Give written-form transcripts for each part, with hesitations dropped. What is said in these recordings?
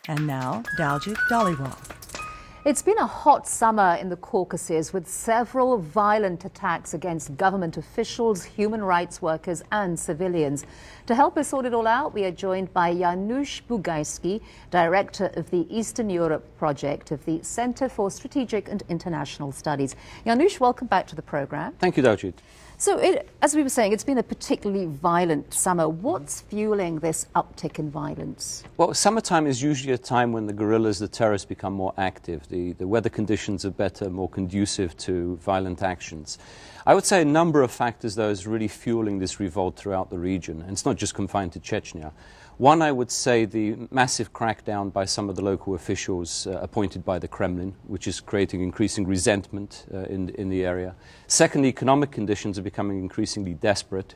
And now, Daljit Dhaliwal. It's been a hot summer in the Caucasus with several violent attacks against government officials, human rights workers and civilians. To help us sort it all out, we are joined by Janusz Bugajski, Director of the Eastern Europe Project of the Center for Strategic and International Studies. Janusz, welcome back to the program. Thank you, Daljit. So, as we were saying, it's been a particularly violent summer. What's fueling this uptick in violence? Well, summertime is usually a time when the guerrillas, the terrorists, become more active. The weather conditions are better, more conducive to violent actions. I would say a number of factors, though, is really fueling this revolt throughout the region. And it's not just confined to Chechnya. One, I would say the massive crackdown by some of the local officials appointed by the Kremlin, which is creating increasing resentment in the area. Second, economic conditions are becoming increasingly desperate.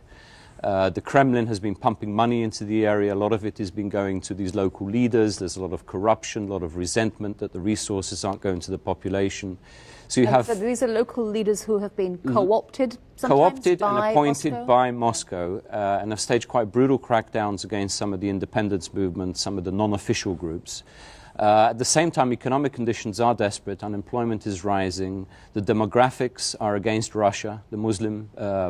The Kremlin has been pumping money into the area. A lot of it has been going to these local leaders. There's a lot of corruption, a lot of resentment that the resources aren't going to the population. So you have... So these are local leaders who have been co-opted sometimes co-opted by and appointed Moscow? by Moscow and have staged quite brutal crackdowns against some of the independence movements, some of the non-official groups. At the same time, economic conditions are desperate, unemployment is rising, the demographics are against Russia, the Muslim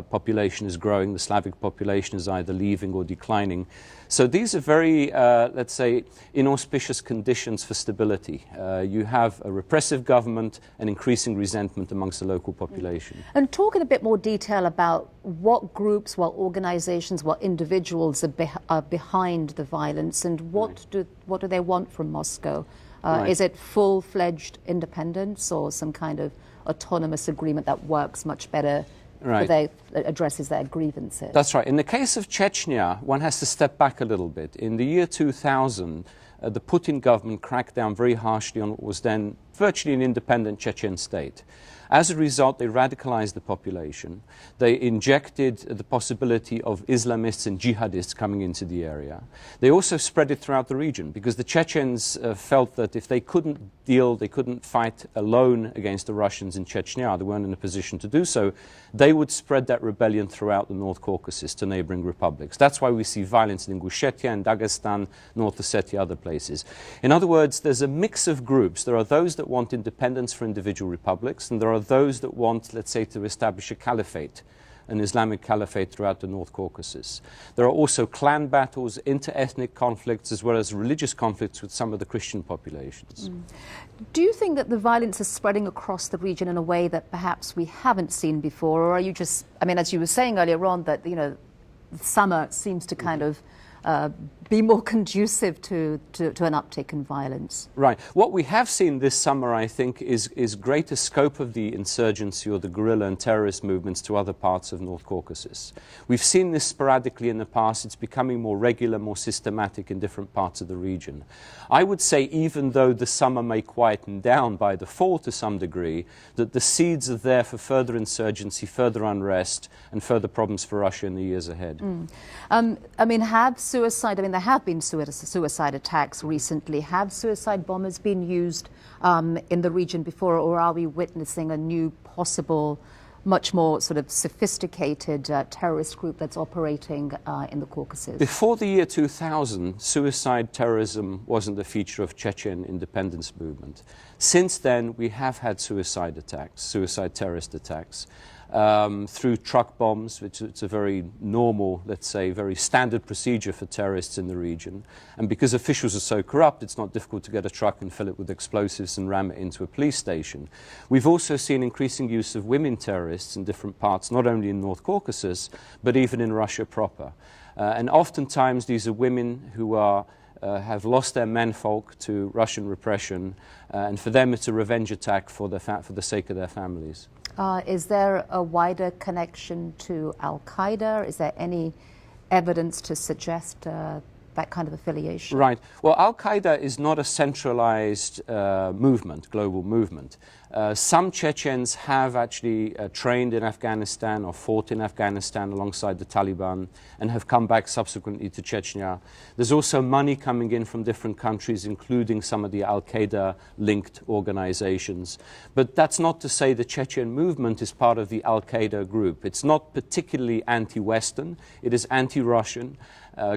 population is growing, the Slavic population is either leaving or declining. So these are very, let's say, inauspicious conditions for stability. You have a repressive government and increasing resentment amongst the local population. And talk in a bit more detail about what groups, what organizations, what individuals are behind the violence, and what do they want from Moscow? Is it full-fledged independence or some kind of autonomous agreement that works much better? That addresses their grievances. That's right. In the case of Chechnya, one has to step back a little bit. In the year 2000, the Putin government cracked down very harshly on what was then virtually an independent Chechen state. As a result, they radicalized the population. They injected the possibility of Islamists and jihadists coming into the area. They also spread it throughout the region because the Chechens felt that if they couldn't they couldn't fight alone against the Russians in Chechnya, they weren't in a position to do so, they would spread that rebellion throughout the North Caucasus to neighboring republics. That's why we see violence in Ingushetia and Dagestan, North Ossetia, other places. In other words, there's a mix of groups. There are those that want independence for individual republics, and there are those that want, let's say, to establish a caliphate, an Islamic caliphate throughout the North Caucasus. There are also clan battles, inter-ethnic conflicts, as well as religious conflicts with some of the Christian populations. Do you think that the violence is spreading across the region in a way that perhaps we haven't seen before, or are you just, I mean, as you were saying earlier on, that, you know, summer seems to kind of be more conducive to an uptick in violence? Right. What we have seen this summer, I think, is greater scope of the insurgency or the guerrilla and terrorist movements to other parts of North Caucasus. We've seen this sporadically in the past. It's becoming more regular, more systematic in different parts of the region. I would say, even though the summer may quieten down by the fall to some degree, that the seeds are there for further insurgency, further unrest, and further problems for Russia in the years ahead. I mean, there have been suicide attacks recently. Have suicide bombers been used in the region before, or are we witnessing a new possible, much more sort of sophisticated terrorist group that's operating in the Caucasus? Before the year 2000, suicide terrorism wasn't a feature of Chechen independence movement. Since then, we have had suicide attacks, suicide terrorist attacks. Through truck bombs, which it's a very normal, let's say, very standard procedure for terrorists in the region. And because officials are so corrupt, it's not difficult to get a truck and fill it with explosives and ram it into a police station. We've also seen increasing use of women terrorists in different parts, not only in North Caucasus, but even in Russia proper. And oftentimes these are women who have lost their menfolk to Russian repression, and for them it's a revenge attack for the sake of their families. Is there a wider connection to Al-Qaeda? Is there any evidence to suggest that kind of affiliation? Right. Well, Al-Qaeda is not a centralized movement, global movement. Some Chechens have actually trained in Afghanistan or fought in Afghanistan alongside the Taliban and have come back subsequently to Chechnya. There's also money coming in from different countries, including some of the Al-Qaeda-linked organizations. But that's not to say the Chechen movement is part of the Al-Qaeda group. It's not particularly anti-Western. It is anti-Russian.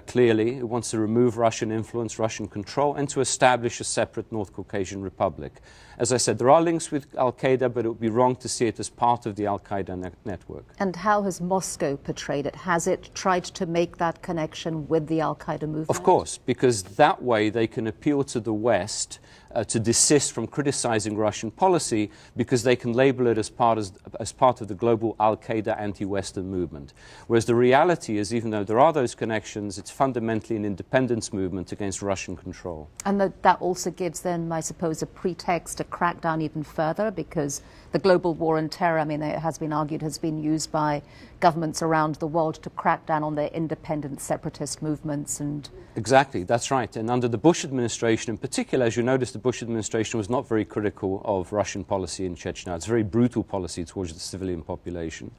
Clearly, it wants to remove Russian influence, Russian control, and to establish a separate North Caucasian republic. As I said, there are links with Al-Qaeda, but it would be wrong to see it as part of the Al-Qaeda network. And how has Moscow portrayed it? Has it tried to make that connection with the Al-Qaeda movement? Of course, because that way they can appeal to the West to desist from criticizing Russian policy, because they can label it as part of the global Al-Qaeda anti-Western movement. Whereas the reality is, even though there are those connections, it's fundamentally an independence movement against Russian control. And that also gives them, I suppose, a pretext to crack down even further, because the global war on terror, I mean, it has been argued, has been used by governments around the world to crack down on their independent separatist movements. And exactly, that's right. And under the Bush administration in particular, as you noticed, the Bush administration was not very critical of Russian policy in Chechnya. It's a very brutal policy towards the civilian population.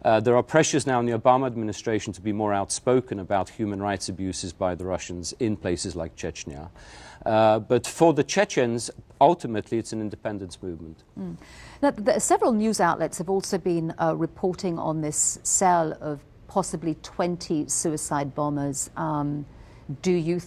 There are pressures now in the Obama administration to be more outspoken about human rights abuses by the Russians in places like Chechnya. But for the Chechens, ultimately, it's an independence movement. Now, several news outlets have also been reporting on this cell of possibly 20 suicide bombers. Do you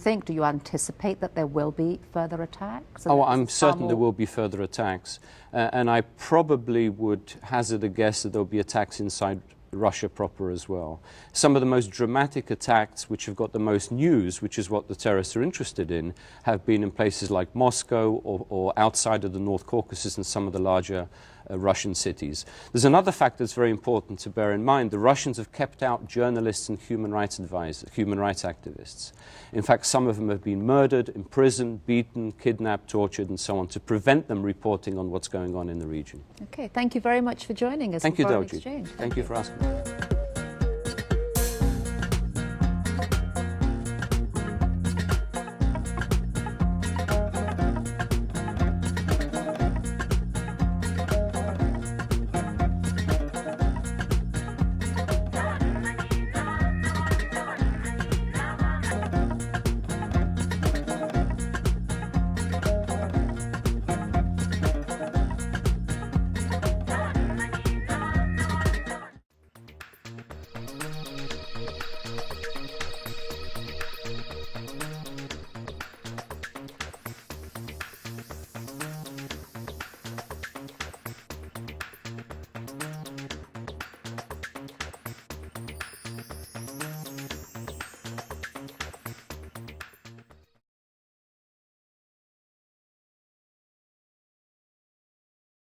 anticipate that there will be further attacks? Oh, I'm certain there will be further attacks. And I probably would hazard a guess that there will be attacks inside Russia proper as well. Some of the most dramatic attacks, which have got the most news, which is what the terrorists are interested in, have been in places like Moscow or outside of the North Caucasus and some of the larger Russian cities. There's another fact that's very important to bear in mind. The Russians have kept out journalists and human rights advisors, human rights activists. In fact, some of them have been murdered, imprisoned, beaten, kidnapped, tortured, and so on, to prevent them reporting on what's going on in the region. Okay, thank you very much for joining us. Thank you, Doji. Exchange. Thank you for asking.